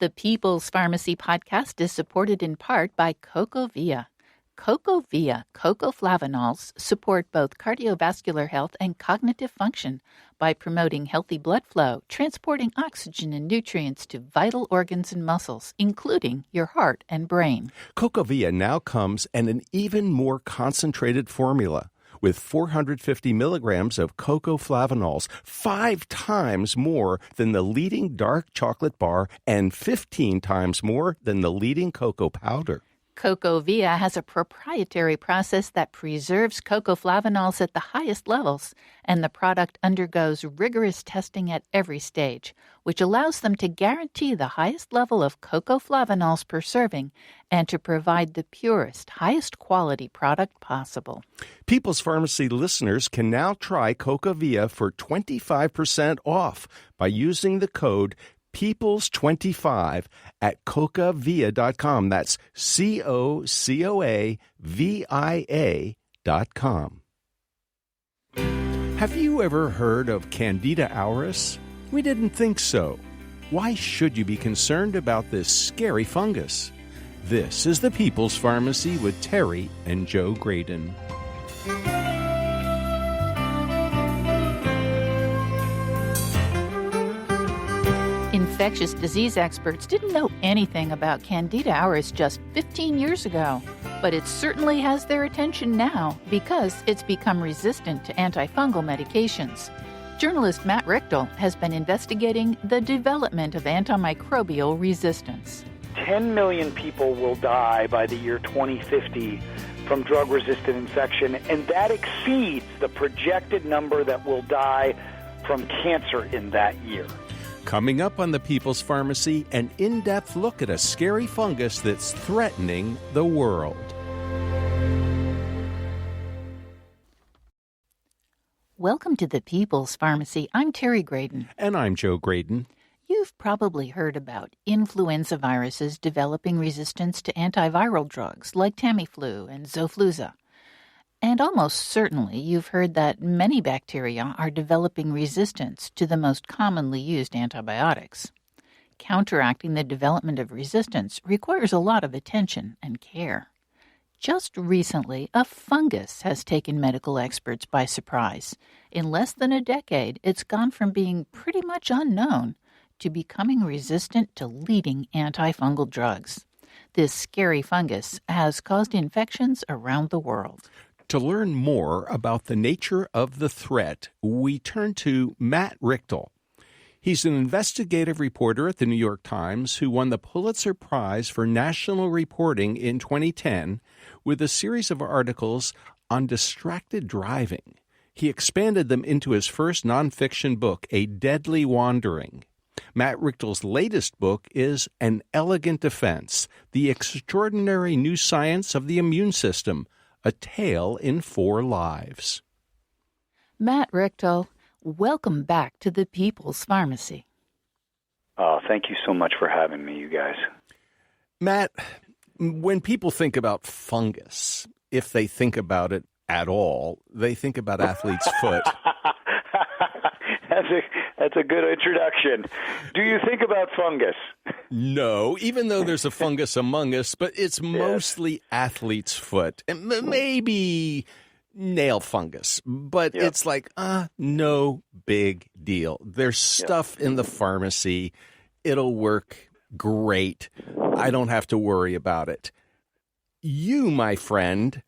The People's Pharmacy podcast is supported in part by CocoVia. CocoVia cocoflavanols support both cardiovascular health and cognitive function by promoting healthy blood flow, transporting oxygen and nutrients to vital organs and muscles, including your heart and brain. CocoVia now comes in an even more concentrated formula, with 450 milligrams of cocoflavanols, 5 times more than the leading dark chocolate bar and 15 times more than the leading cocoa powder. CocoVia has a proprietary process that preserves cocoflavanols at the highest levels, and the product undergoes rigorous testing at every stage, which allows them to guarantee the highest level of cocoflavanols per serving and to provide the purest, highest quality product possible. People's Pharmacy listeners can now try CocoVia for 25% off by using the code Peoples25 at cocavia.com. That's COCOAVIA.com. Have you ever heard of Candida auris? We didn't think so. Why should you be concerned about this scary fungus? This is the People's Pharmacy with Terry and Joe Graydon. Infectious disease experts didn't know anything about Candida auris just 15 years ago, but it certainly has their attention now because it's become resistant to antifungal medications. Journalist Matt Richtel has been investigating the development of antimicrobial resistance. 10 million people will die by the year 2050 from drug-resistant infection, and that exceeds the projected number that will die from cancer in that year. Coming up on the People's Pharmacy, an in-depth look at a scary fungus that's threatening the world. Welcome to the People's Pharmacy. I'm Terry Graydon. And I'm Joe Graydon. You've probably heard about influenza viruses developing resistance to antiviral drugs like Tamiflu and Xofluza. And almost certainly you've heard that many bacteria are developing resistance to the most commonly used antibiotics. Counteracting the development of resistance requires a lot of attention and care. Just recently, a fungus has taken medical experts by surprise. In less than a decade, it's gone from being pretty much unknown to becoming resistant to leading antifungal drugs. This scary fungus has caused infections around the world. To learn more about the nature of the threat, we turn to Matt Richtel. He's an investigative reporter at the New York Times who won the Pulitzer Prize for National Reporting in 2010 with a series of articles on distracted driving. He expanded them into his first nonfiction book, A Deadly Wandering. Matt Richtel's latest book is An Elegant Defense, The Extraordinary New Science of the Immune System, A Tale in 4 Lives. Matt Richtel, welcome back to the People's Pharmacy. Thank you so much for having me, you guys. Matt, when people think about fungus, if they think about it at all, they think about athlete's foot. That's a good introduction. Do you think about fungus? No, even though there's a fungus among us, but it's mostly athlete's foot. And maybe nail fungus, but it's like, no big deal. There's stuff in the pharmacy. It'll work great. I don't have to worry about it. You, my friend,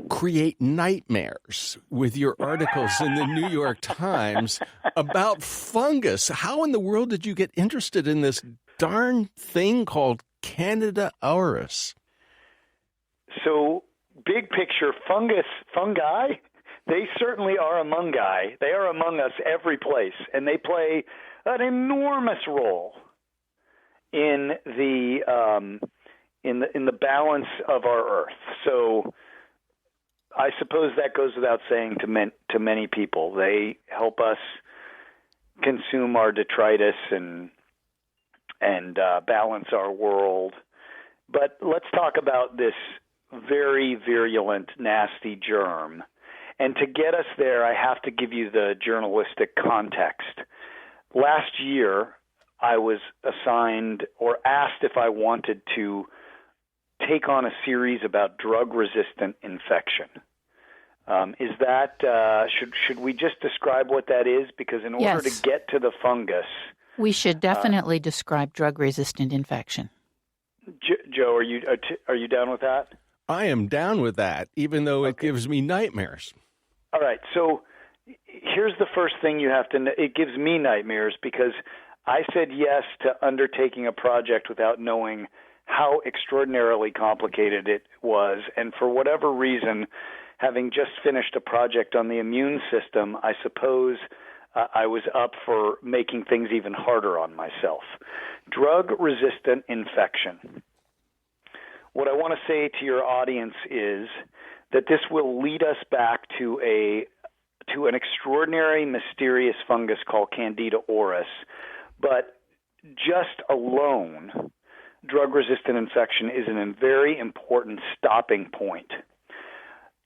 create nightmares with your articles in the New York Times about fungus. How in the world did you get interested in this darn thing called Candida auris? So, big picture, fungi, they certainly are among guy. They are among us every place, and they play an enormous role in the balance of our Earth. So, I suppose that goes without saying to many people. They help us consume our detritus and balance our world. But let's talk about this very virulent, nasty germ. And to get us there, I have to give you the journalistic context. Last year, I was assigned or asked if I wanted to take on a series about drug-resistant infection. Is that should we just describe what that is? Because in order Yes. to get to the fungus, We should definitely describe drug-resistant infection. Joe, are you down with that? I am down with that, even though it gives me nightmares. All right. So here's the first thing you have to know. It gives me nightmares because I said yes to undertaking a project without knowing how extraordinarily complicated it was. And for whatever reason, having just finished a project on the immune system, I suppose I was up for making things even harder on myself. Drug-resistant infection. What I want to say to your audience is that this will lead us back to an extraordinary, mysterious fungus called Candida auris. But just alone, drug-resistant infection is a very important stopping point.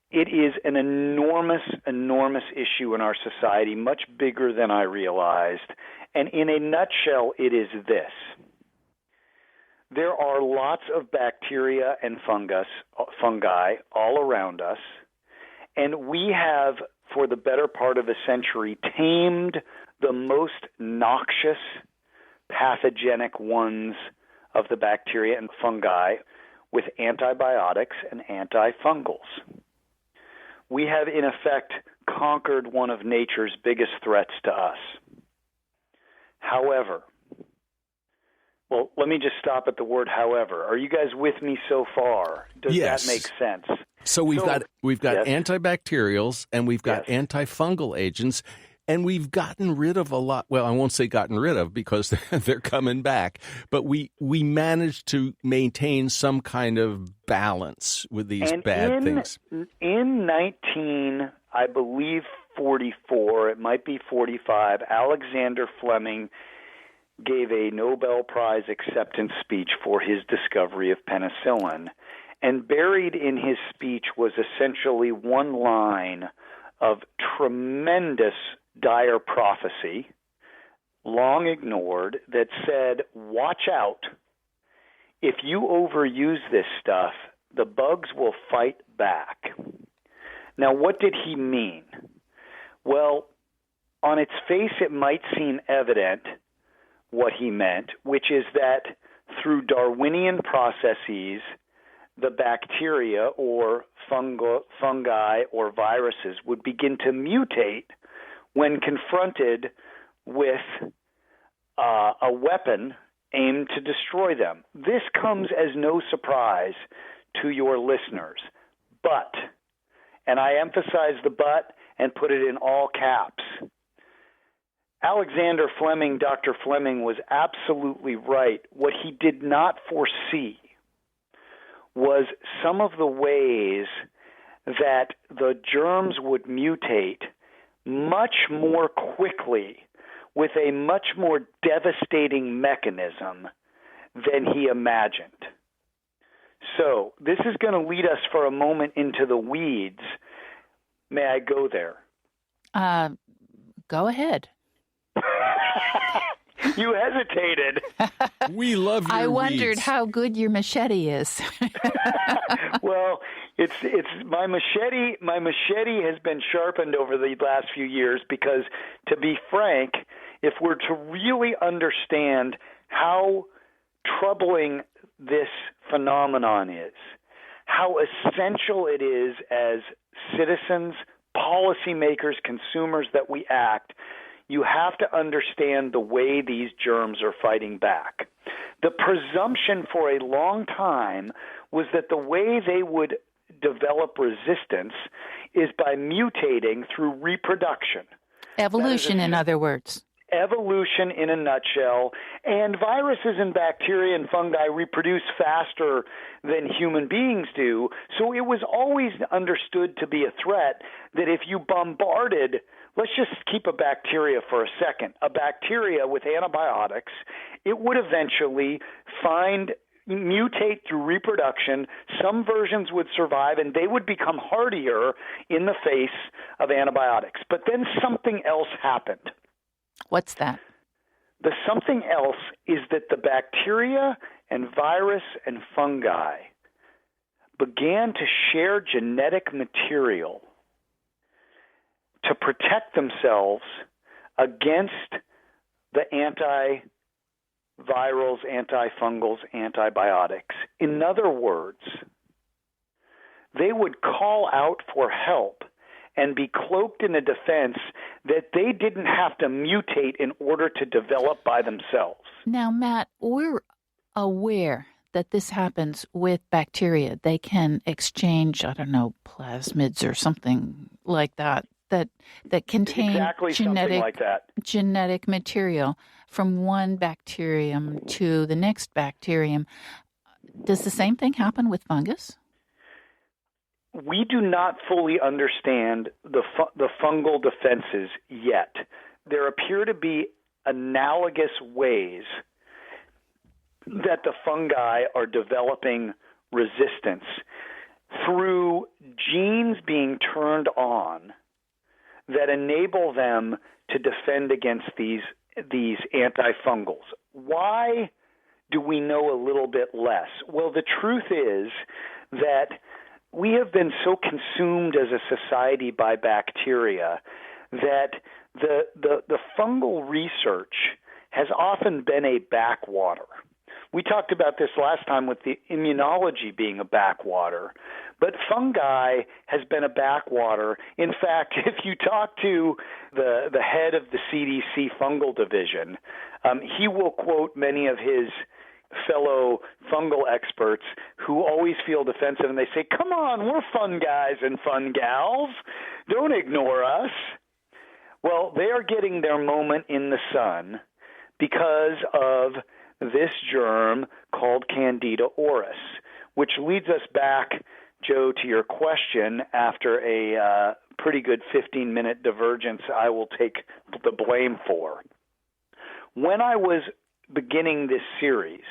It is an enormous, enormous issue in our society, much bigger than I realized. And in a nutshell, it is this. There are lots of bacteria and fungi all around us, and we have, for the better part of a century, tamed the most noxious, pathogenic ones of the bacteria and fungi with antibiotics and antifungals. We have, in effect, conquered one of nature's biggest threats to us. However, well, let me just stop at the word however. Are you guys with me so far? Does Yes. that make sense? So we've got yes. antibacterials and we've got Yes. antifungal agents, and we've gotten rid of a lot. Well, I won't say gotten rid of because they're coming back, but we managed to maintain some kind of balance with these bad things. In 44, it might be 45, Alexander Fleming gave a Nobel Prize acceptance speech for his discovery of penicillin. And buried in his speech was essentially one line of tremendous dire prophecy, long ignored, that said, watch out. If you overuse this stuff, the bugs will fight back. Now, what did he mean? Well, on its face, it might seem evident what he meant, which is that through Darwinian processes, the bacteria or fungi or viruses would begin to mutate when confronted with a weapon aimed to destroy them. This comes as no surprise to your listeners. But, and I emphasize the but and put it in all caps, Alexander Fleming, Dr. Fleming, was absolutely right. What he did not foresee was some of the ways that the germs would mutate much more quickly with a much more devastating mechanism than he imagined. So this is going to lead us for a moment into the weeds. May I go there? Go ahead. You hesitated. We love your I wondered weeds. how good your machete is. Well, it's my machete. My machete has been sharpened over the last few years because, to be frank, if we're to really understand how troubling this phenomenon is, how essential it is as citizens, policymakers, consumers that we act, you have to understand the way these germs are fighting back. The presumption for a long time was that the way they would develop resistance is by mutating through reproduction. Evolution, in other words. Evolution in a nutshell. And viruses and bacteria and fungi reproduce faster than human beings do. So it was always understood to be a threat that if you bombarded, let's just keep a bacteria for a second, a bacteria with antibiotics, it would eventually mutate through reproduction. Some versions would survive, and they would become hardier in the face of antibiotics. But then something else happened. What's that? The something else is that the bacteria and virus and fungi began to share genetic material to protect themselves against the antivirals, antifungals, antibiotics. In other words, they would call out for help and be cloaked in a defense that they didn't have to mutate in order to develop by themselves. Now, Matt, we're aware that this happens with bacteria. They can exchange, plasmids or something like that contain exactly something like that. Genetic material from one bacterium to the next bacterium. Does the same thing happen with fungus? We do not fully understand the fungal defenses yet. There appear to be analogous ways that the fungi are developing resistance through genes being turned on that enable them to defend against these antifungals. Why do we know a little bit less? Well, the truth is that we have been so consumed as a society by bacteria that the fungal research has often been a backwater. We talked about this last time with the immunology being a backwater, but fungi has been a backwater. In fact, if you talk to the head of the CDC fungal division, he will quote many of his fellow fungal experts who always feel defensive, and they say, come on, we're fun guys and fun gals. Don't ignore us. Well, they are getting their moment in the sun because of this germ called Candida auris, which leads us back, Joe, to your question. After a pretty good 15-minute divergence I will take the blame for. When I was beginning this series,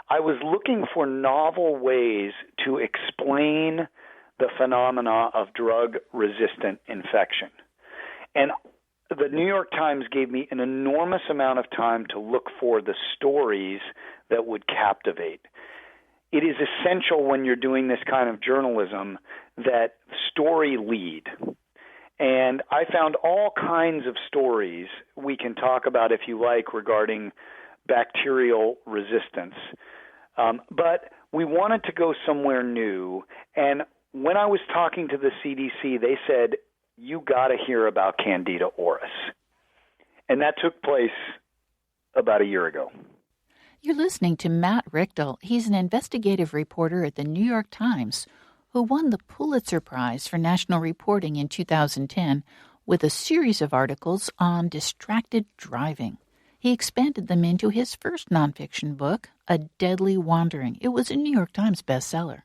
I was looking for novel ways to explain the phenomena of drug-resistant infection. And the New York Times gave me an enormous amount of time to look for the stories that would captivate. It is essential when you're doing this kind of journalism that story lead. And I found all kinds of stories we can talk about, if you like, regarding bacterial resistance. But we wanted to go somewhere new. And when I was talking to the CDC, they said, you got to hear about Candida auris. And that took place about a year ago. You're listening to Matt Richtel. He's an investigative reporter at the New York Times who won the Pulitzer Prize for National Reporting in 2010 with a series of articles on distracted driving. He expanded them into his first nonfiction book, A Deadly Wandering. It was a New York Times bestseller.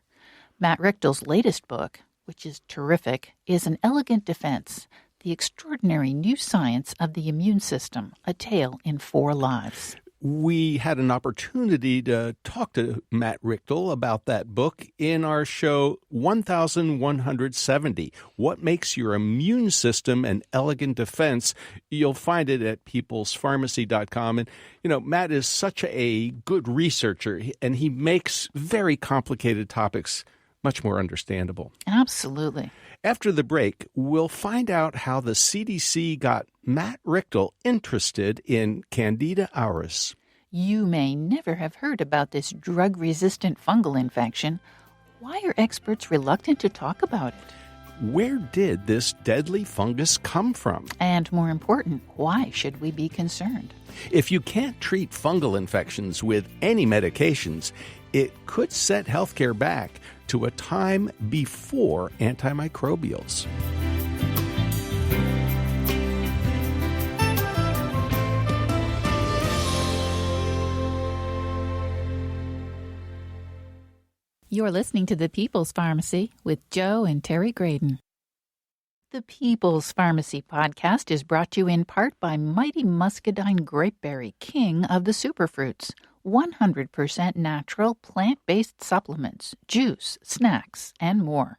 Matt Richtel's latest book, which is terrific, is An Elegant Defense, The Extraordinary New Science of the Immune System, A Tale in 4 Lives. We had an opportunity to talk to Matt Richtel about that book in our show 1170, What Makes Your Immune System an Elegant Defense. You'll find it at peoplespharmacy.com. And, Matt is such a good researcher, and he makes very complicated topics much more understandable. Absolutely. After the break, we'll find out how the CDC got Matt Richtel interested in Candida auris. You may never have heard about this drug-resistant fungal infection. Why are experts reluctant to talk about it? Where did this deadly fungus come from? And more important, why should we be concerned? If you can't treat fungal infections with any medications, it could set healthcare back to a time before antimicrobials. You're listening to The People's Pharmacy with Joe and Terry Graydon. The People's Pharmacy podcast is brought to you in part by Mighty Muscadine Grapeberry, king of the superfruits. 100% natural plant-based supplements, juice, snacks, and more.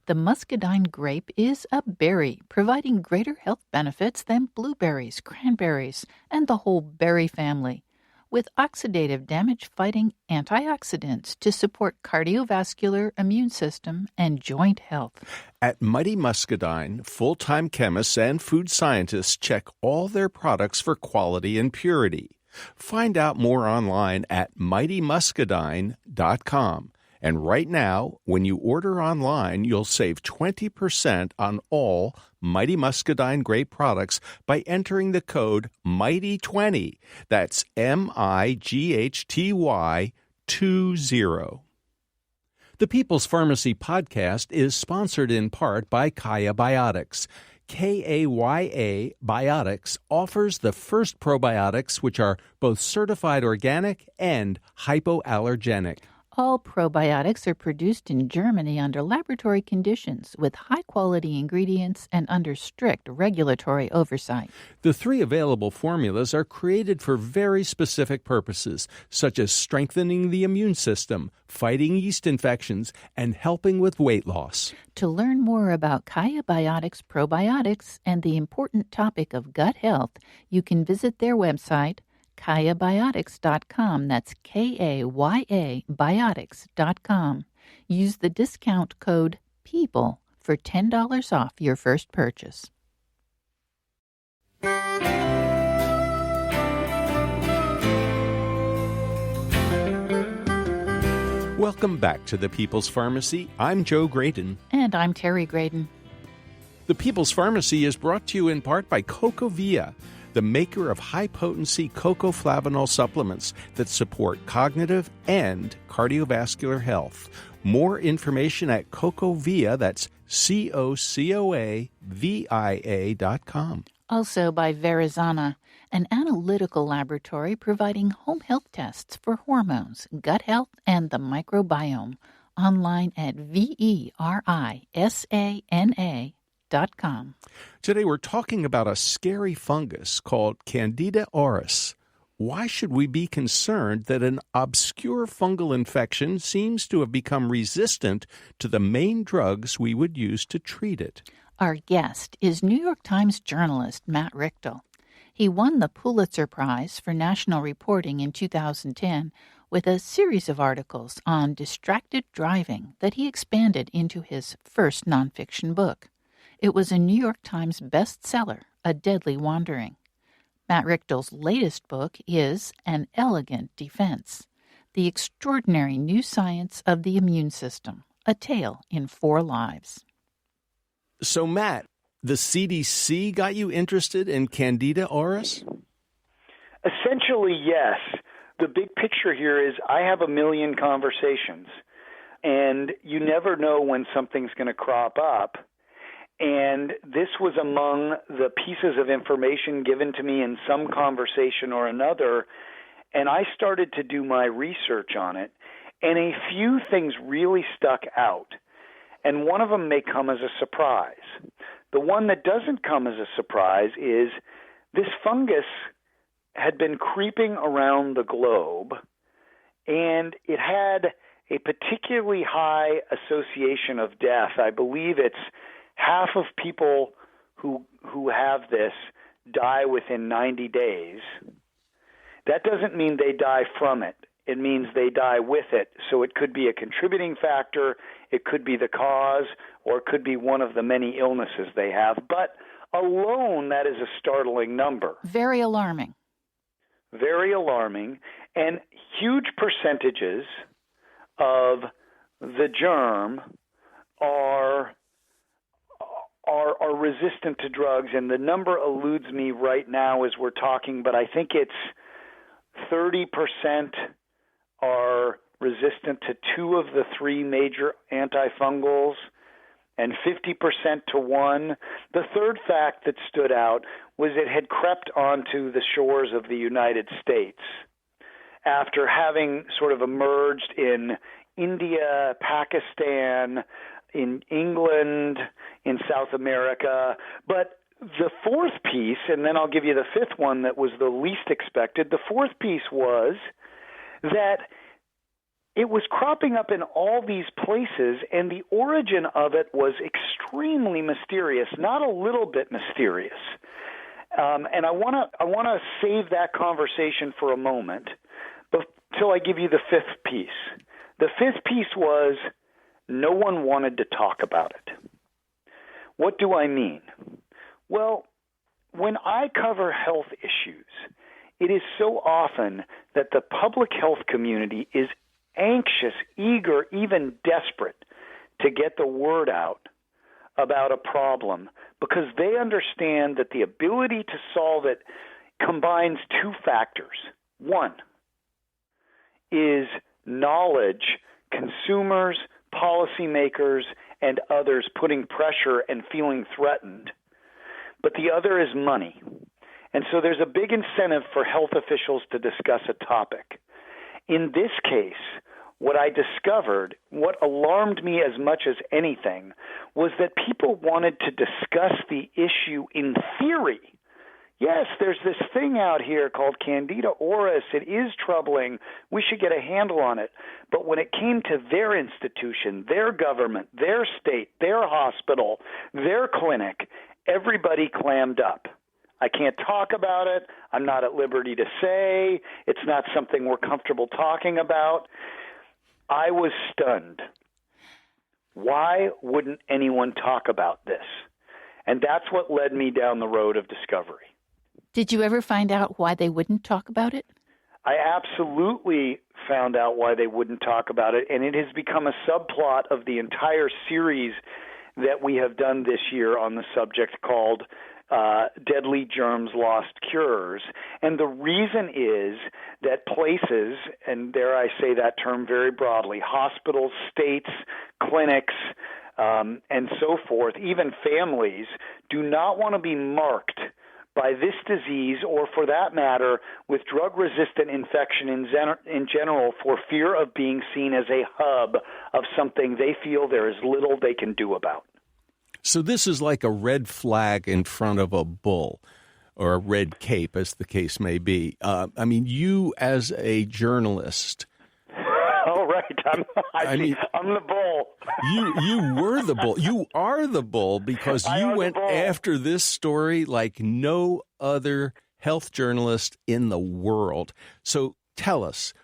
The muscadine grape is a berry, providing greater health benefits than blueberries, cranberries, and the whole berry family, with oxidative damage-fighting antioxidants to support cardiovascular, immune system, and joint health. At Mighty Muscadine, full-time chemists and food scientists check all their products for quality and purity. Find out more online at mightymuscadine.com. And right now, when you order online, you'll save 20% on all Mighty Muscadine grape products by entering the code MIGHTY20. That's MIGHTY20. The People's Pharmacy podcast is sponsored in part by Kaya Biotics. KAYA Biotics offers the first probiotics which are both certified organic and hypoallergenic. All probiotics are produced in Germany under laboratory conditions with high-quality ingredients and under strict regulatory oversight. The 3 available formulas are created for very specific purposes, such as strengthening the immune system, fighting yeast infections, and helping with weight loss. To learn more about Kaya Biotics probiotics and the important topic of gut health, you can visit their website, KayaBiotics.com. That's KAYA Biotics.com. Use the discount code PEOPLE for $10 off your first purchase. Welcome back to the People's Pharmacy. I'm Joe Graydon. And I'm Terry Graydon. The People's Pharmacy is brought to you in part by CocoVia, the maker of high-potency cocoflavanol supplements that support cognitive and cardiovascular health. More information at CocoVia, that's CocoVia.com. Also by Verizana, an analytical laboratory providing home health tests for hormones, gut health, and the microbiome. Online at verisana.com. Today we're talking about a scary fungus called Candida auris. Why should we be concerned that an obscure fungal infection seems to have become resistant to the main drugs we would use to treat it? Our guest is New York Times journalist Matt Richtel. He won the Pulitzer Prize for National Reporting in 2010 with a series of articles on distracted driving that he expanded into his first nonfiction book. It was a New York Times bestseller, A Deadly Wandering. Matt Richtel's latest book is An Elegant Defense, The Extraordinary New Science of the Immune System, A Tale in 4 Lives. So, Matt, the CDC got you interested in Candida auris? Essentially, yes. The big picture here is I have a million conversations, and you never know when something's going to crop up. And this was among the pieces of information given to me in some conversation or another, and I started to do my research on it, and a few things really stuck out, and one of them may come as a surprise. The one that doesn't come as a surprise is this fungus had been creeping around the globe, and it had a particularly high association of death. I believe it's half of people who have this die within 90 days. That doesn't mean they die from it. It means they die with it. So it could be a contributing factor, it could be the cause, or it could be one of the many illnesses they have. But alone, that is a startling number. Very alarming. Very alarming. And huge percentages of the germ are resistant to drugs, and the number eludes me right now as we're talking, but I think it's 30% are resistant to 2 of the 3 major antifungals and 50% to 1. The third fact that stood out was it had crept onto the shores of the United States after having sort of emerged in India, Pakistan, in England, in South America. But the fourth piece, and then I'll give you the fifth one that was the least expected, the fourth piece was that it was cropping up in all these places, and the origin of it was extremely mysterious, not a little bit mysterious. And I want to save that conversation for a moment until I give you the fifth piece. The fifth piece was no one wanted to talk about it. What do I mean? Well, when I cover health issues, it is so often that the public health community is anxious, eager, even desperate to get the word out about a problem because they understand that the ability to solve it combines two factors. One is knowledge, consumers, policymakers, and others putting pressure and feeling threatened. But the other is money. And so there's a big incentive for health officials to discuss a topic. In this case, what I discovered, what alarmed me as much as anything, was that people wanted to discuss the issue in theory. Yes, there's this thing out here called Candida auris. It is troubling. We should get a handle on it. But when it came to their institution, their government, their state, their hospital, their clinic, everybody clammed up. I can't talk about it. I'm not at liberty to say. It's not something we're comfortable talking about. I was stunned. Why wouldn't anyone talk about this? And that's what led me down the road of discovery. Did you ever find out why they wouldn't talk about it? I absolutely found out why they wouldn't talk about it, and it has become a subplot of the entire series that we have done this year on the subject called Deadly Germs Lost Cures. And the reason is that places, and dare I say that term very broadly, hospitals, states, clinics, and so forth, even families, do not want to be marked by this disease, or for that matter, with drug-resistant infection in general, for fear of being seen as a hub of something they feel there is little they can do about. So this is like a red flag in front of a bull, or a red cape, as the case may be. I mean, you as a journalist... Oh, right. I'm the bull. You were the bull. You are the bull because you went after this story like no other health journalist in the world. So tell us,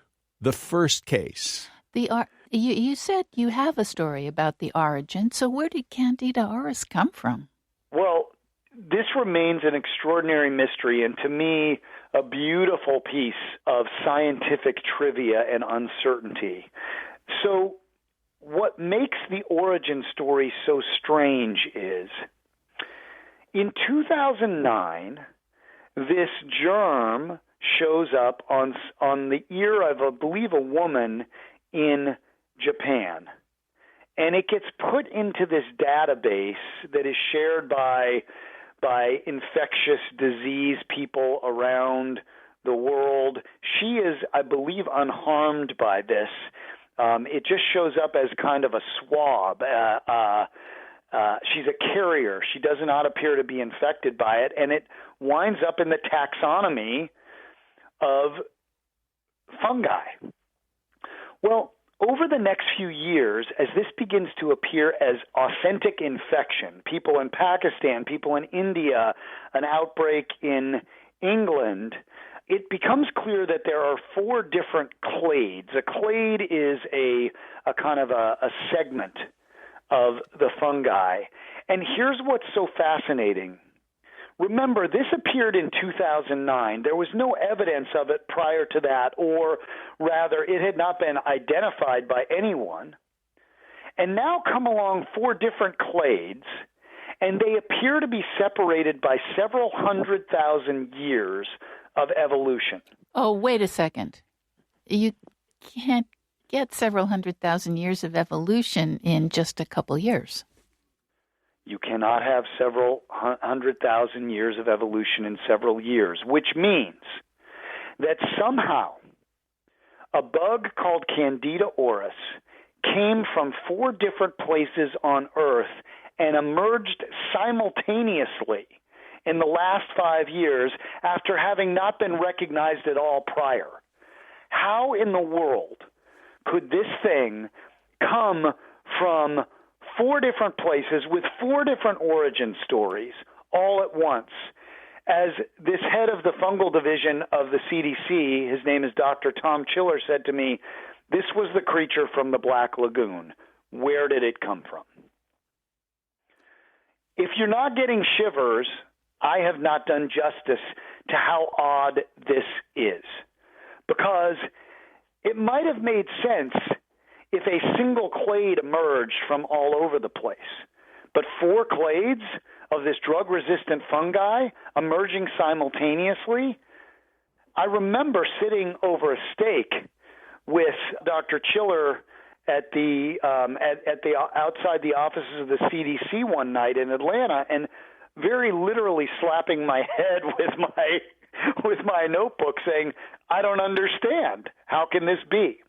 the first case. You said you have a story about the origin, so where did Candida auris come from? Well, this remains an extraordinary mystery, and to me, a beautiful piece of scientific trivia and uncertainty. So what makes the origin story so strange is, in 2009, this germ shows up on the ear of, I believe, a woman in Japan. And it gets put into this database that is shared by infectious disease people around the world. She is, I believe, unharmed by this. It just shows up as kind of a swab. She's a carrier. She does not appear to be infected by it, and it winds up in the taxonomy of fungi. Well, over the next few years, as this begins to appear as authentic infection, people in Pakistan, people in India, an outbreak in England, it becomes clear that there are 4 different clades. A clade is a kind of a segment of the fungi. And here's what's so fascinating. Remember, this appeared in 2009. There was no evidence of it prior to that, or rather, it had not been identified by anyone. And now come along 4 different clades, and they appear to be separated by several 100,000 years of evolution. Oh, wait a second. You can't get several 100,000 years of evolution in just a couple years. You cannot have several 100,000 years of evolution in several years, which means that somehow a bug called Candida auris came from 4 different places on Earth and emerged simultaneously in the last 5 years after having not been recognized at all prior. How in the world could this thing come from 4 different places with 4 different origin stories all at once? As this head of the fungal division of the CDC, his name is Dr. Tom Chiller, said to me, this was the creature from the Black Lagoon. Where did it come from? If you're not getting shivers, I have not done justice to how odd this is, because it might have made sense if a single clade emerged from all over the place. But 4 clades of this drug-resistant fungi emerging simultaneously. I remember sitting over a steak with Dr. Chiller at the outside the offices of the CDC one night in Atlanta, and very literally slapping my head with my notebook, saying, "I don't understand. How can this be?"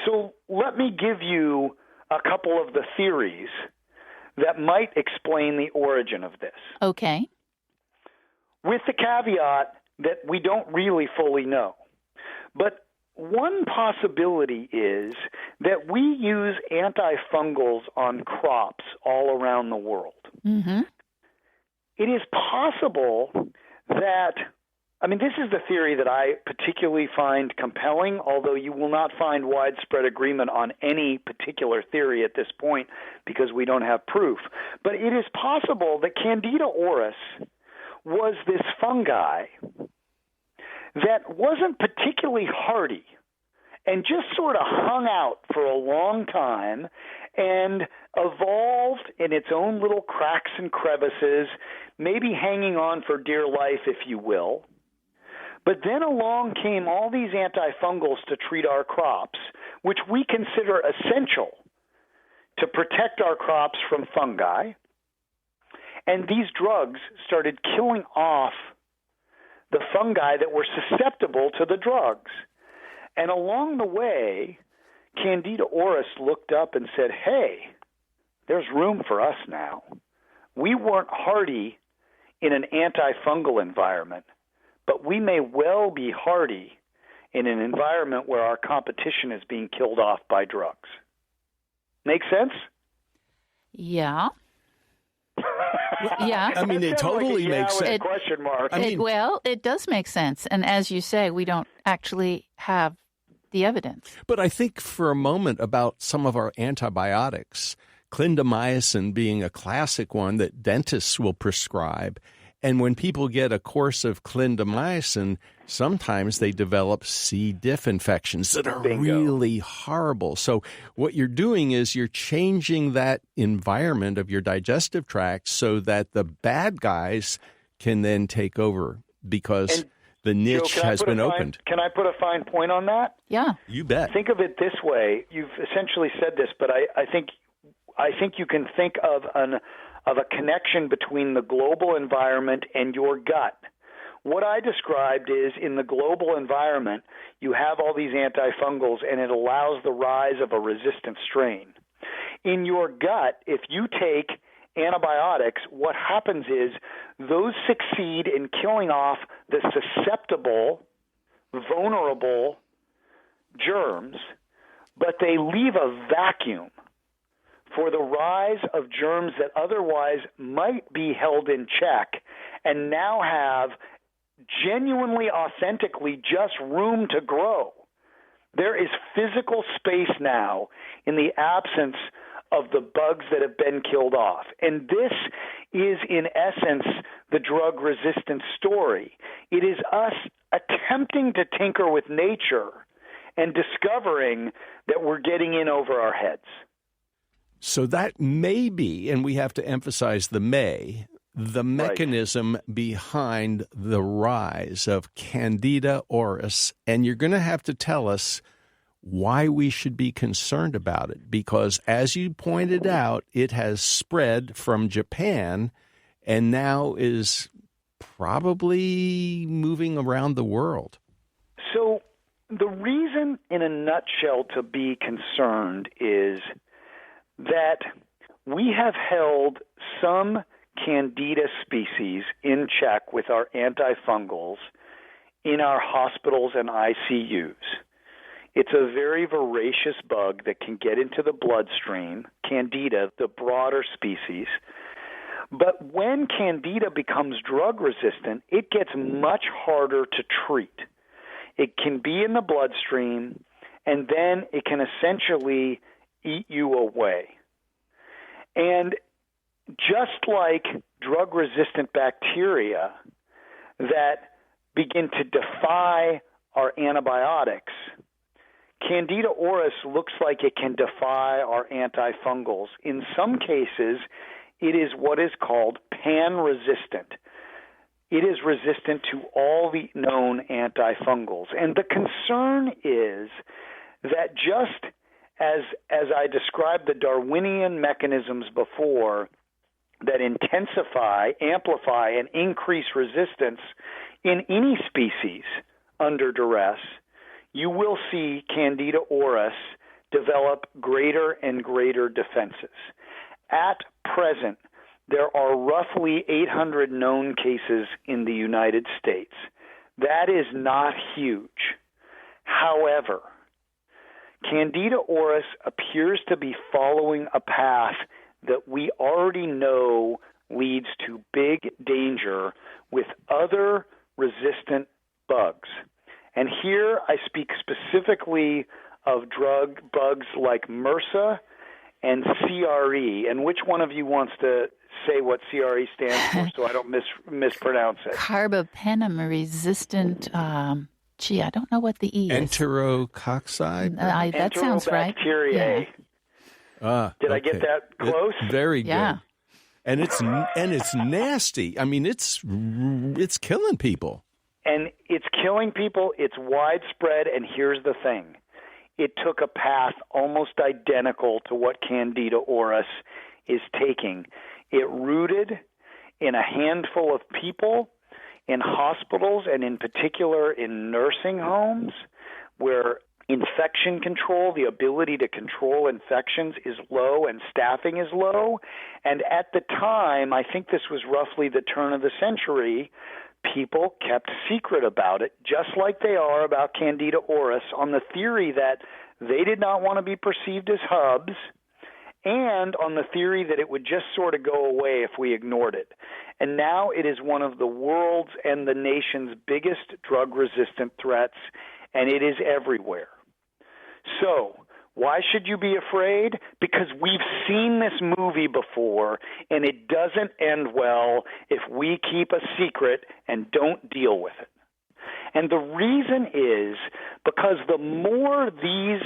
So let me give you a couple of the theories that might explain the origin of this. Okay. With the caveat that we don't really fully know. But one possibility is that we use antifungals on crops all around the world. Mm-hmm. It is possible that, this is the theory that I particularly find compelling, although you will not find widespread agreement on any particular theory at this point because we don't have proof. But it is possible that Candida auris was this fungi that wasn't particularly hardy and just sort of hung out for a long time and evolved in its own little cracks and crevices, maybe hanging on for dear life, if you will. But then along came all these antifungals to treat our crops, which we consider essential to protect our crops from fungi. And these drugs started killing off the fungi that were susceptible to the drugs. And along the way, Candida auris looked up and said, hey, there's room for us now. We weren't hardy in an antifungal environment, but we may well be hardy in an environment where our competition is being killed off by drugs. Make sense? Yeah. Yeah. It totally makes sense. Question mark. It does make sense. And as you say, we don't actually have the evidence. But I think for a moment about some of our antibiotics, clindamycin being a classic one that dentists will prescribe. And when people get a course of clindamycin, sometimes they develop C. diff infections that are really horrible. So what you're doing is you're changing that environment of your digestive tract so that the bad guys can then take over because the niche has been opened. Can I put a fine point on that? Yeah. You bet. Think of it this way. You've essentially said this, but I think you can think of a connection between the global environment and your gut. What I described is in the global environment, you have all these antifungals, and it allows the rise of a resistant strain. In your gut, if you take antibiotics, what happens is those succeed in killing off the susceptible, vulnerable germs, but they leave a vacuum for the rise of germs that otherwise might be held in check and now have genuinely, authentically just room to grow. There is physical space now in the absence of the bugs that have been killed off. And this is, in essence, the drug-resistant story. It is us attempting to tinker with nature and discovering that we're getting in over our heads. So that may be, and we have to emphasize the may, the mechanism behind the rise of Candida auris. And you're going to have to tell us why we should be concerned about it, because as you pointed out, it has spread from Japan and now is probably moving around the world. So the reason, in a nutshell, to be concerned is that we have held some Candida species in check with our antifungals in our hospitals and ICUs. It's a very voracious bug that can get into the bloodstream, Candida, the broader species. But when Candida becomes drug resistant, it gets much harder to treat. It can be in the bloodstream, and then it can essentially eat you away. And just like drug-resistant bacteria that begin to defy our antibiotics, Candida auris looks like it can defy our antifungals. In some cases, it is what is called pan-resistant. It is resistant to all the known antifungals. And the concern is that just as I described the Darwinian mechanisms before that intensify, amplify, and increase resistance in any species under duress, you will see Candida auris develop greater and greater defenses. At present, there are roughly 800 known cases in the United States. That is not huge. However, Candida auris appears to be following a path that we already know leads to big danger with other resistant bugs. And here I speak specifically of drug bugs like MRSA and CRE. And which one of you wants to say what CRE stands for so I don't mispronounce it? Carbapenem-resistant, I don't know what the E is. Enterococci? That sounds right. Enterobacteriae. Yeah. Did I get that close? Very good. Yeah. And it's nasty. I mean, it's killing people. And it's killing people. It's widespread. And here's the thing. It took a path almost identical to what Candida auris is taking. It rooted in a handful of people in hospitals and in particular in nursing homes where infection control, the ability to control infections is low and staffing is low. And at the time, I think this was roughly the turn of the century, people kept secret about it, just like they are about Candida auris, on the theory that they did not want to be perceived as hubs, and on the theory that it would just sort of go away if we ignored it. And now it is one of the world's and the nation's biggest drug-resistant threats, and it is everywhere. So, why should you be afraid? Because we've seen this movie before, and it doesn't end well if we keep a secret and don't deal with it. And the reason is because the more these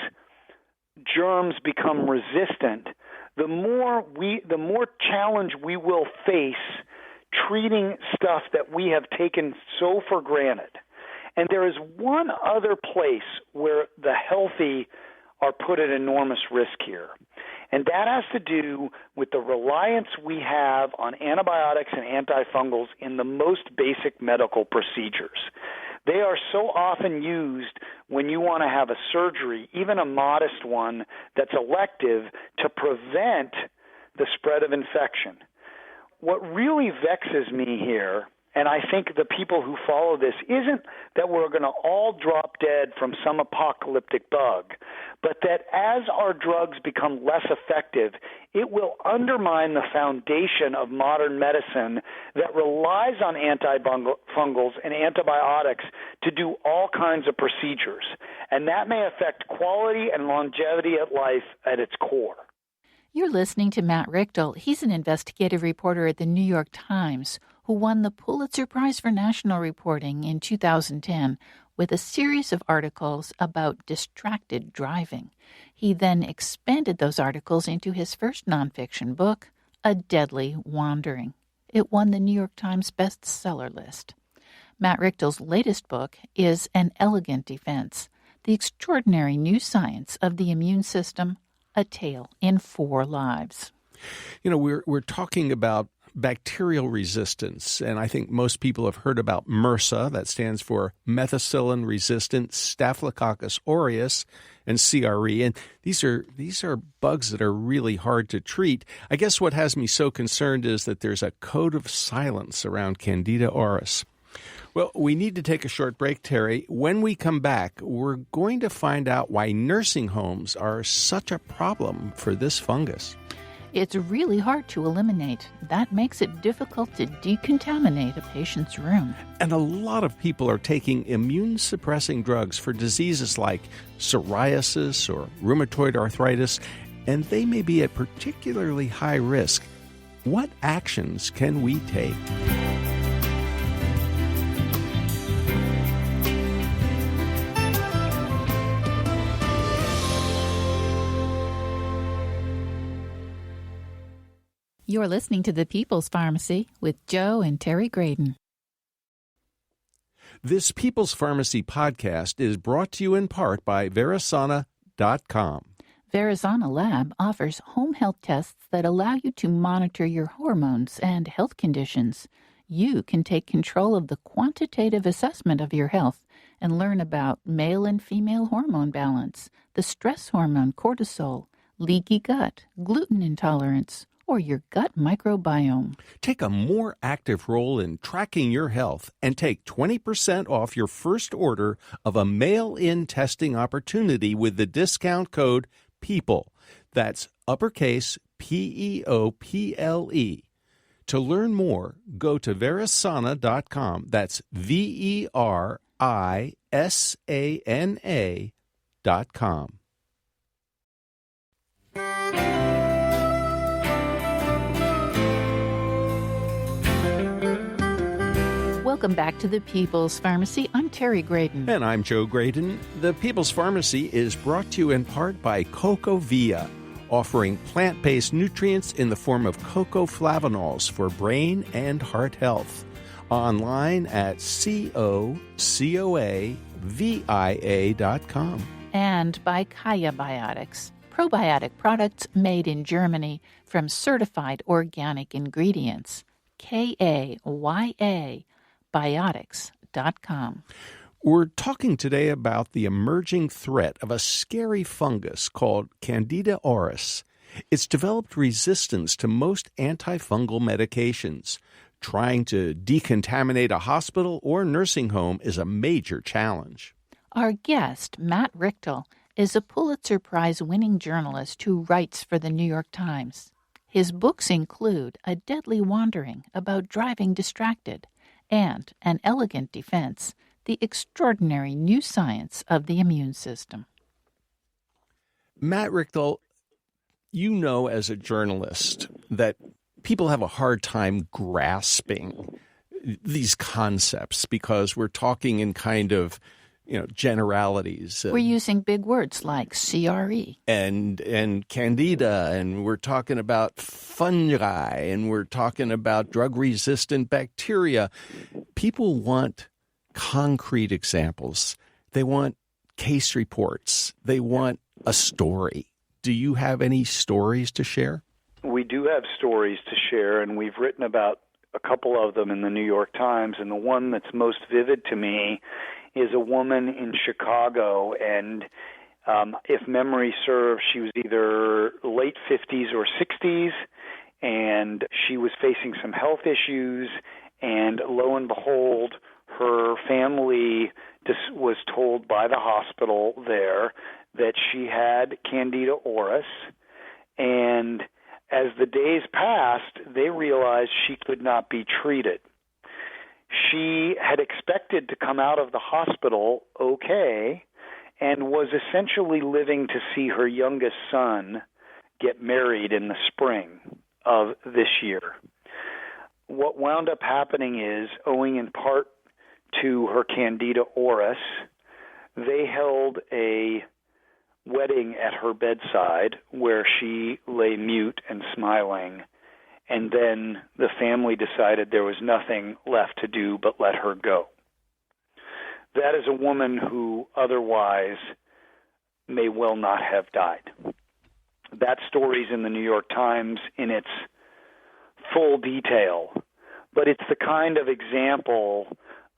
germs become resistant, the more challenge we will face treating stuff that we have taken so for granted. And there is one other place where the healthy are put at enormous risk here, and that has to do with the reliance we have on antibiotics and antifungals in the most basic medical procedures. They are so often used when you want to have a surgery, even a modest one that's elective, to prevent the spread of infection. What really vexes me here, and I think the people who follow this, isn't that we're going to all drop dead from some apocalyptic bug, but that as our drugs become less effective, it will undermine the foundation of modern medicine that relies on antifungals and antibiotics to do all kinds of procedures. And that may affect quality and longevity of life at its core. You're listening to Matt Richtel. He's an investigative reporter at the New York Times who won the Pulitzer Prize for National Reporting in 2010 with a series of articles about distracted driving. He then expanded those articles into his first nonfiction book, A Deadly Wandering. It won the New York Times bestseller list. Matt Richtel's latest book is An Elegant Defense, The Extraordinary New Science of the Immune System, A Tale in 4 Lives. You know, we're talking about bacterial resistance, and I think most people have heard about MRSA, that stands for methicillin-resistant Staphylococcus aureus, and CRE, and these are bugs that are really hard to treat. I guess what has me so concerned is that there's a code of silence around Candida auris. Well, we need to take a short break, Terry. When we come back, we're going to find out why nursing homes are such a problem for this fungus. It's really hard to eliminate. That makes it difficult to decontaminate a patient's room. And a lot of people are taking immune-suppressing drugs for diseases like psoriasis or rheumatoid arthritis, and they may be at particularly high risk. What actions can we take? You're listening to The People's Pharmacy with Joe and Terry Graydon. This People's Pharmacy podcast is brought to you in part by Verisana.com. Verisana Lab offers home health tests that allow you to monitor your hormones and health conditions. You can take control of the quantitative assessment of your health and learn about male and female hormone balance, the stress hormone cortisol, leaky gut, gluten intolerance, or your gut microbiome. Take a more active role in tracking your health and take 20% off your first order of a mail-in testing opportunity with the discount code PEOPLE. That's uppercase PEOPLE. To learn more, go to Verisana.com. That's VERISANA.com. Welcome back to the People's Pharmacy. I'm Terry Graydon. And I'm Joe Graydon. The People's Pharmacy is brought to you in part by CocoVia, offering plant-based nutrients in the form of cocoa flavanols for brain and heart health. Online at CocoVia.com. And by Kaya Biotics, probiotic products made in Germany from certified organic ingredients. Kaya Biotics.com. We're talking today about the emerging threat of a scary fungus called Candida auris. It's developed resistance to most antifungal medications. Trying to decontaminate a hospital or nursing home is a major challenge. Our guest, Matt Richtel, is a Pulitzer Prize-winning journalist who writes for the New York Times. His books include A Deadly Wandering about driving distracted, and An Elegant Defense, the extraordinary new science of the immune system. Matt Richtel, you know as a journalist that people have a hard time grasping these concepts because we're talking in kind of, generalities. We're using big words like CRE. And Candida, and we're talking about fungi, and we're talking about drug-resistant bacteria. People want concrete examples. They want case reports. They want a story. Do you have any stories to share? We do have stories to share, and we've written about a couple of them in the New York Times, and the one that's most vivid to me is a woman in Chicago, and if memory serves, she was either late 50s or 60s, and she was facing some health issues, and lo and behold, her family was told by the hospital there that she had Candida auris, and as the days passed, they realized she could not be treated. She had expected to come out of the hospital okay and was essentially living to see her youngest son get married in the spring of this year. What wound up happening is, owing in part to her Candida auris, they held a wedding at her bedside where she lay mute and smiling, and then the family decided there was nothing left to do but let her go. That is a woman who otherwise may well not have died. That story's in the New York Times in its full detail, but it's the kind of example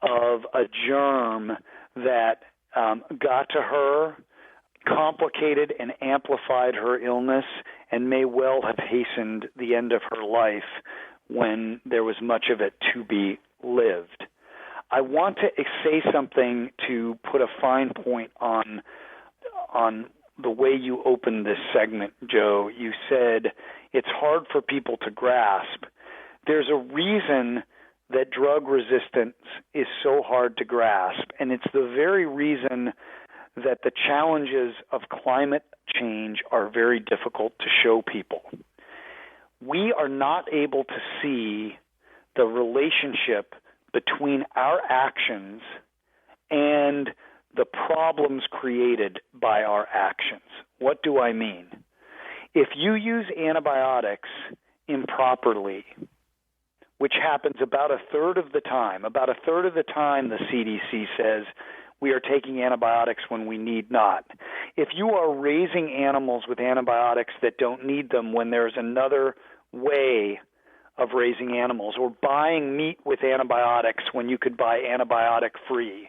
of a germ that got to her, complicated and amplified her illness, and may well have hastened the end of her life when there was much of it to be lived. I want to say something to put a fine point on the way you opened this segment, Joe. You said it's hard for people to grasp. There's a reason that drug resistance is so hard to grasp, and it's the very reason that the challenges of climate change are very difficult to show people. We are not able to see the relationship between our actions and the problems created by our actions. What do I mean? If you use antibiotics improperly, which happens about a third of the time the CDC says we are taking antibiotics when we need not. If you are raising animals with antibiotics that don't need them when there's another way of raising animals, or buying meat with antibiotics when you could buy antibiotic-free,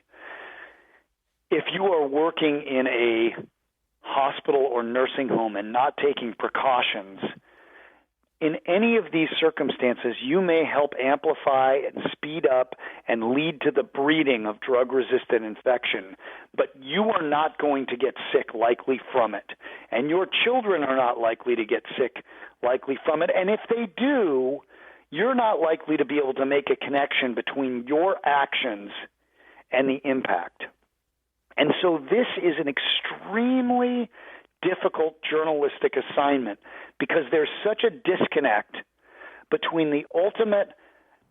if you are working in a hospital or nursing home and not taking precautions, in any of these circumstances, you may help amplify and speed up and lead to the breeding of drug-resistant infection, but you are not going to get sick likely from it. And your children are not likely to get sick likely from it. And if they do, you're not likely to be able to make a connection between your actions and the impact. And so this is an extremely difficult journalistic assignment because there's such a disconnect between the ultimate,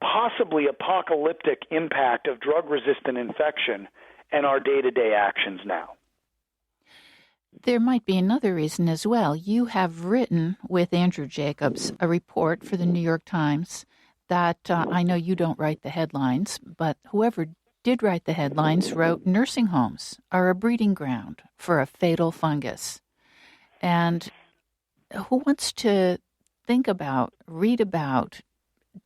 possibly apocalyptic impact of drug-resistant infection and our day-to-day actions now. There might be another reason as well. You have written with Andrew Jacobs a report for the New York Times that I know you don't write the headlines, but whoever did write the headlines wrote nursing homes are a breeding ground for a fatal fungus. And who wants to think about, read about,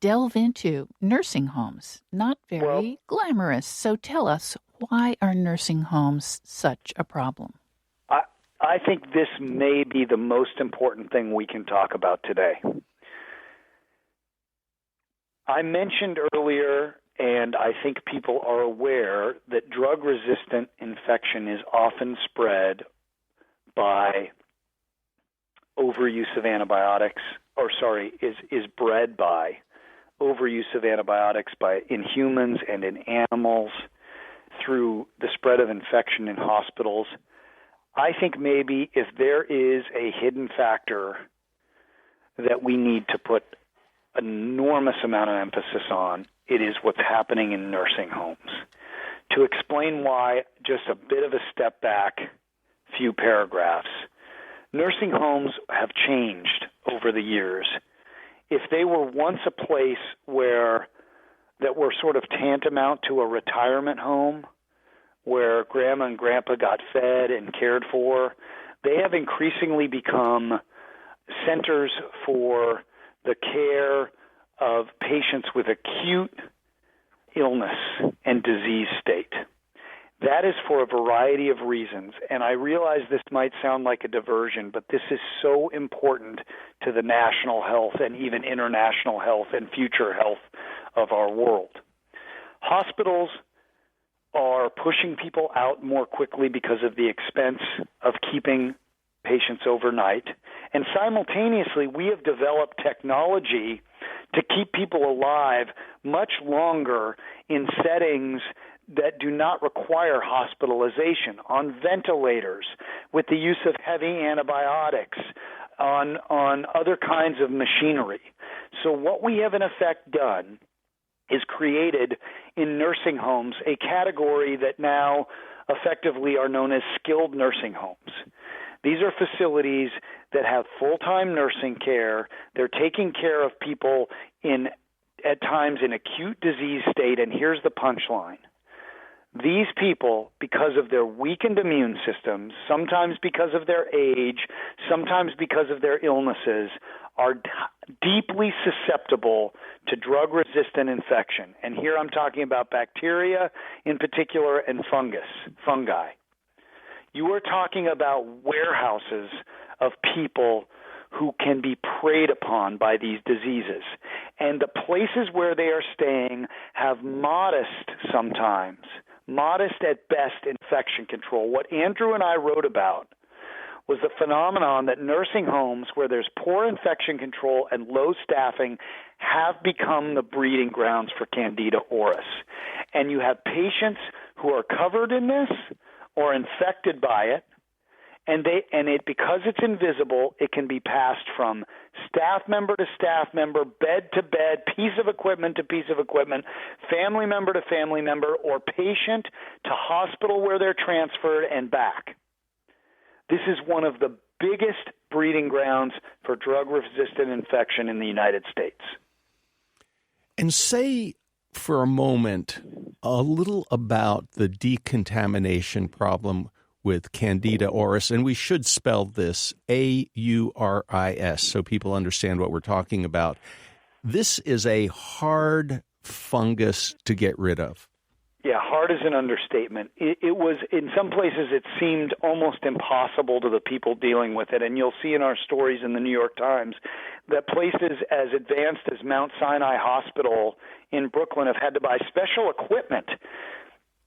delve into nursing homes? Not very glamorous. So tell us, why are nursing homes such a problem? I think this may be the most important thing we can talk about today. I mentioned earlier, and I think people are aware, that drug-resistant infection is often spread by overuse of antibiotics, is bred by overuse of antibiotics in humans and in animals through the spread of infection in hospitals. I think maybe if there is a hidden factor that we need to put an enormous amount of emphasis on, it is what's happening in nursing homes. To explain why, just a bit of a step back, few paragraphs. Nursing homes have changed over the years. If they were once a place that were sort of tantamount to a retirement home, where grandma and grandpa got fed and cared for, they have increasingly become centers for the care of patients with acute illness and disease state. That is for a variety of reasons, and I realize this might sound like a diversion, but this is so important to the national health and even international health and future health of our world. Hospitals are pushing people out more quickly because of the expense of keeping patients overnight. And simultaneously, we have developed technology to keep people alive much longer in settings that do not require hospitalization, on ventilators, with the use of heavy antibiotics, on other kinds of machinery. So what we have in effect done is created in nursing homes a category that now effectively are known as skilled nursing homes. These are facilities that have full-time nursing care. They're taking care of people at times in acute disease state, and here's the punchline. These people, because of their weakened immune systems, sometimes because of their age, sometimes because of their illnesses, are deeply susceptible to drug-resistant infection. And here I'm talking about bacteria in particular and fungi. You are talking about warehouses of people who can be preyed upon by these diseases. And the places where they are staying have modest at best infection control. What Andrew and I wrote about was the phenomenon that nursing homes where there's poor infection control and low staffing have become the breeding grounds for Candida auris. And you have patients who are covered in this or infected by it, and because it's invisible, it can be passed from staff member to staff member, bed to bed, piece of equipment to piece of equipment, family member to family member, or patient to hospital where they're transferred and back. This is one of the biggest breeding grounds for drug-resistant infection in the United States. And say for a moment a little about the decontamination problem with Candida auris, and we should spell this A-U-R-I-S so people understand what we're talking about. This is a hard fungus to get rid of. Yeah, hard is an understatement. It was, in some places, it seemed almost impossible to the people dealing with it. And you'll see in our stories in the New York Times that places as advanced as Mount Sinai Hospital in Brooklyn have had to buy special equipment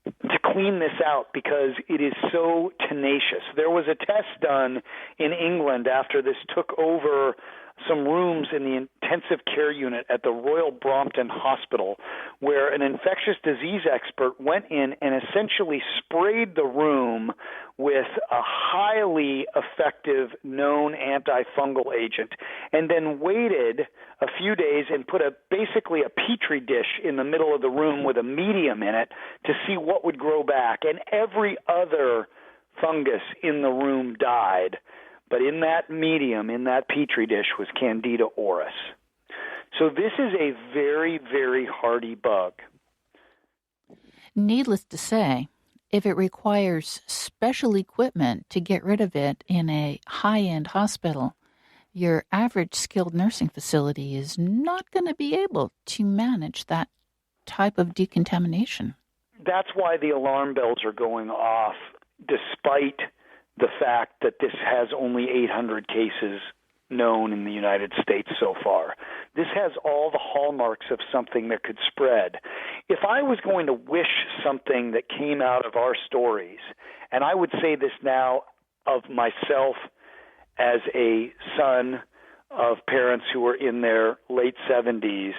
to clean this out because it is so tenacious. There was a test done in England after this took over some rooms in the intensive care unit at the Royal Brompton Hospital where an infectious disease expert went in and essentially sprayed the room with a highly effective known antifungal agent and then waited a few days and put basically a petri dish in the middle of the room with a medium in it to see what would grow back. And every other fungus in the room died. But in that medium, in that petri dish, was Candida auris. So this is a very, very hardy bug. Needless to say, if it requires special equipment to get rid of it in a high-end hospital, your average skilled nursing facility is not going to be able to manage that type of decontamination. That's why the alarm bells are going off, despite the fact that this has only 800 cases known in the United States so far. This has all the hallmarks of something that could spread. If I was going to wish something that came out of our stories, and I would say this now of myself as a son of parents who were in their late 70s,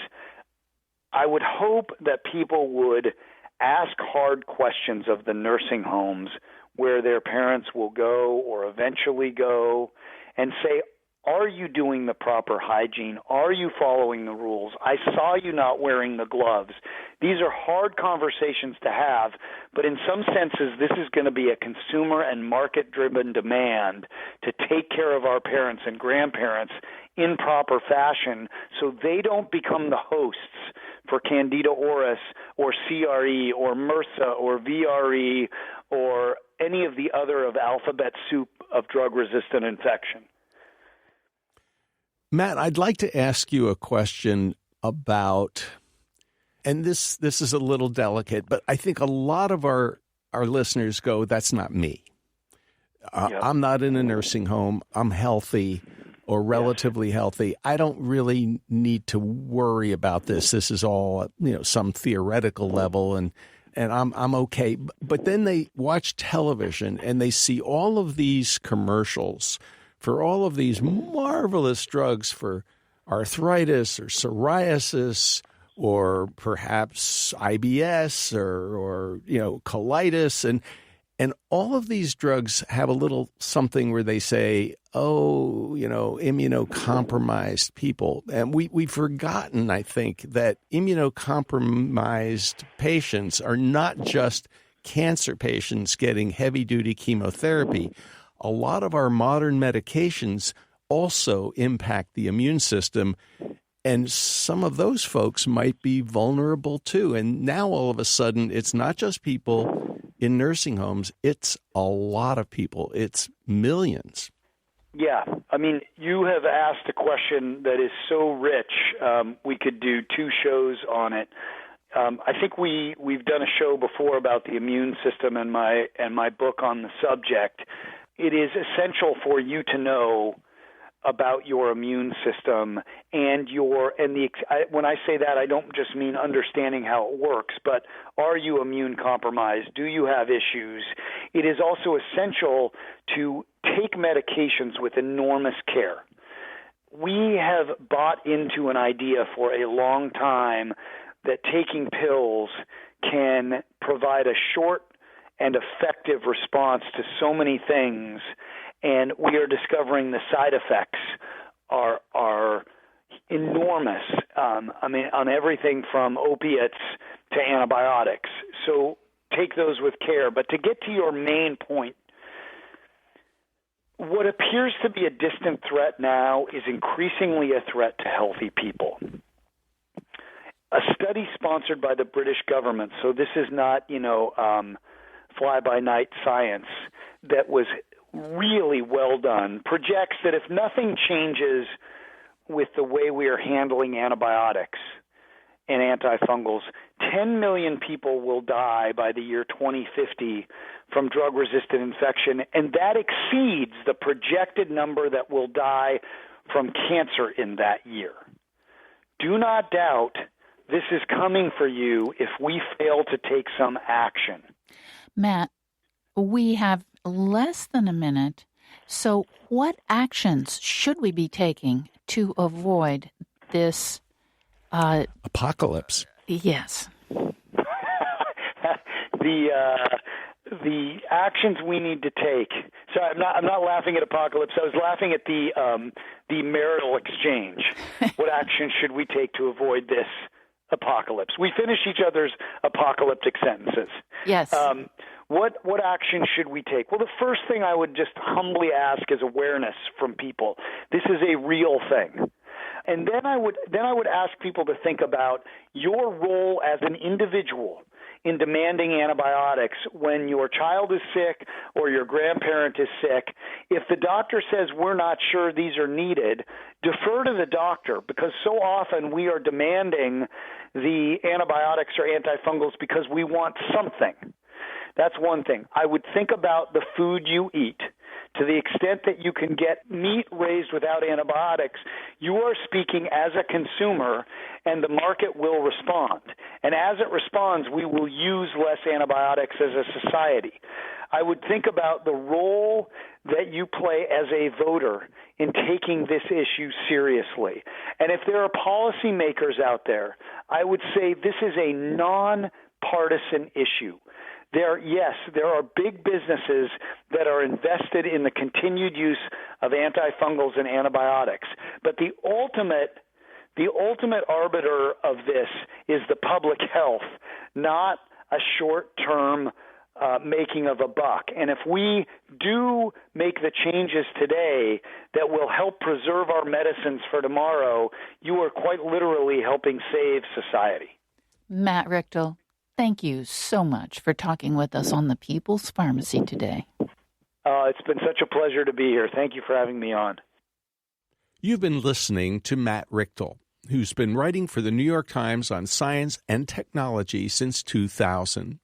I would hope that people would ask hard questions of the nursing homes where their parents will go or eventually go and say, are you doing the proper hygiene? Are you following the rules? I saw you not wearing the gloves. These are hard conversations to have, but in some senses, this is going to be a consumer and market-driven demand to take care of our parents and grandparents in proper fashion so they don't become the hosts for Candida auris or CRE or MRSA or VRE or any of the other of alphabet soup of drug-resistant infection. Matt, I'd like to ask you a question about, and this is a little delicate, but I think a lot of our listeners go, that's not me. I'm not in a nursing home. I'm healthy or relatively healthy. I don't really need to worry about this. This is all, some theoretical level, and I'm okay. But then they watch television and they see all of these commercials for all of these marvelous drugs for arthritis or psoriasis or perhaps IBS or colitis. And all of these drugs have a little something where they say, immunocompromised people. And we've forgotten, I think, that immunocompromised patients are not just cancer patients getting heavy-duty chemotherapy. A lot of our modern medications also impact the immune system, and some of those folks might be vulnerable too. And now all of a sudden, it's not just people in nursing homes, it's a lot of people. It's millions. Yeah. I mean, you have asked a question that is so rich. We could do 2 shows on it. I think we've done a show before about the immune system and my book on the subject. It is essential for you to know about your immune system when I say that, I don't just mean understanding how it works, but are you immune compromised? Do you have issues? It is also essential to take medications with enormous care. We have bought into an idea for a long time that taking pills can provide a short and effective response to so many things, and we are discovering the side effects are enormous. On everything from opiates to antibiotics. So take those with care. But to get to your main point, what appears to be a distant threat now is increasingly a threat to healthy people. A study sponsored by the British government, so this is not, fly-by-night science, that was really well done, projects that if nothing changes with the way we are handling antibiotics and antifungals, 10 million people will die by the year 2050 from drug-resistant infection, and that exceeds the projected number that will die from cancer in that year. Do not doubt this is coming for you if we fail to take some action. Matt, we have less than a minute, so what actions should we be taking to avoid this apocalypse? The Yes. actions we need to take. Sorry, I'm not laughing at apocalypse. I was laughing at the marital exchange. What action should we take to avoid this apocalypse? We finish each other's apocalyptic sentences. Yes. What action should we take? Well, the first thing I would just humbly ask is awareness from people. This is a real thing. And then I would ask people to think about your role as an individual in demanding antibiotics when your child is sick or your grandparent is sick. If the doctor says we're not sure these are needed, defer to the doctor, because so often we are demanding the antibiotics or antifungals because we want something. That's one thing. I would think about the food you eat. To the extent that you can get meat raised without antibiotics, you are speaking as a consumer, and the market will respond. And as it responds, we will use less antibiotics as a society. I would think about the role that you play as a voter in taking this issue seriously. And if there are policymakers out there, I would say this is a non-partisan issue. There are big businesses that are invested in the continued use of antifungals and antibiotics. But the ultimate arbiter of this is the public health, not a short-term making of a buck. And if we do make the changes today that will help preserve our medicines for tomorrow, you are quite literally helping save society. Matt Richtel, thank you so much for talking with us on the People's Pharmacy today. It's been such a pleasure to be here. Thank you for having me on. You've been listening to Matt Richtel, who's been writing for the New York Times on science and technology since 2000.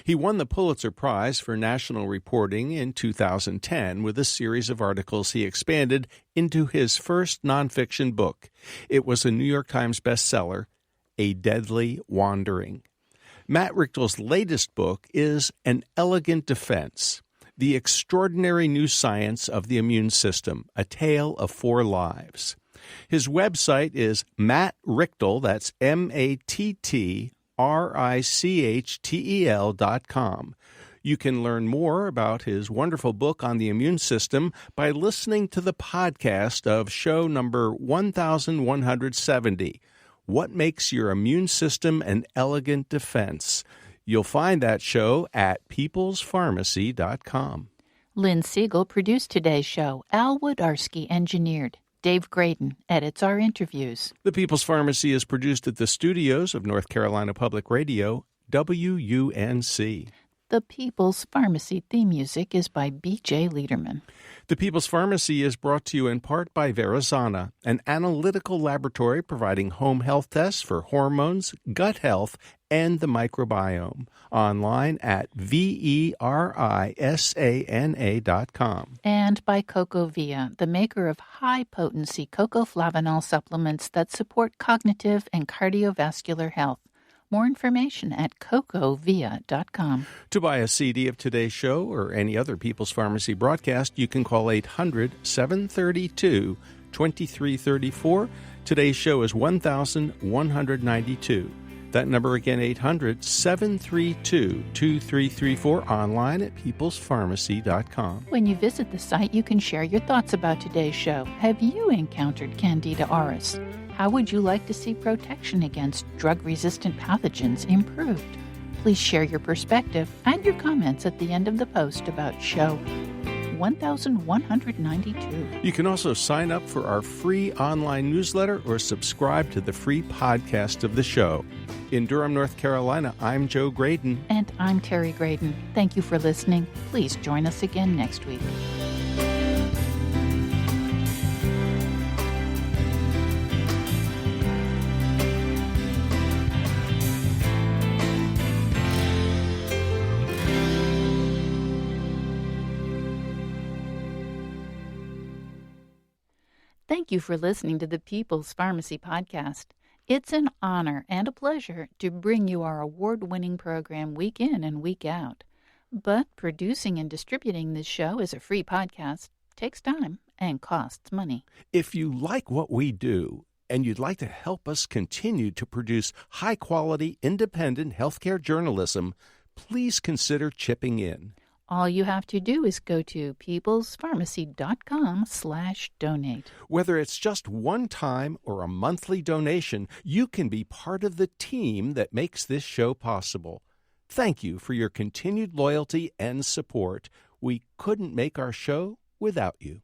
He won the Pulitzer Prize for national reporting in 2010 with a series of articles he expanded into his first nonfiction book. It was a New York Times bestseller, A Deadly Wandering. Matt Richtel's latest book is An Elegant Defense, The Extraordinary New Science of the Immune System, A Tale of Four Lives. His website is Matt Richtel, that's MatTrichtl.com. You can learn more about his wonderful book on the immune system by listening to the podcast of show number 1170, What Makes Your Immune System an Elegant Defense? You'll find that show at peoplespharmacy.com. Lynn Siegel produced today's show. Al Wodarski engineered. Dave Graydon edits our interviews. The People's Pharmacy is produced at the studios of North Carolina Public Radio, WUNC. The People's Pharmacy theme music is by B.J. Liederman. The People's Pharmacy is brought to you in part by Verizana, an analytical laboratory providing home health tests for hormones, gut health, and the microbiome. Online at verisana.com. And by CocoVia, the maker of high-potency cocoflavanol supplements that support cognitive and cardiovascular health. More information at cocovia.com. To buy a CD of today's show or any other People's Pharmacy broadcast, you can call 800-732-2334. Today's show is 1192. That number again, 800-732-2334, online at peoplespharmacy.com. When you visit the site, you can share your thoughts about today's show. Have you encountered Candida auris? How would you like to see protection against drug-resistant pathogens improved? Please share your perspective and your comments at the end of the post about show 1192. You can also sign up for our free online newsletter or subscribe to the free podcast of the show. In Durham, North Carolina, I'm Joe Graydon. And I'm Terry Graydon. Thank you for listening. Please join us again next week. Thank you for listening to the People's Pharmacy Podcast. It's an honor and a pleasure to bring you our award-winning program week in and week out. But producing and distributing this show as a free podcast takes time and costs money. If you like what we do and you'd like to help us continue to produce high-quality, independent healthcare journalism, please consider chipping in. All you have to do is go to peoplespharmacy.com/donate. Whether it's just one time or a monthly donation, you can be part of the team that makes this show possible. Thank you for your continued loyalty and support. We couldn't make our show without you.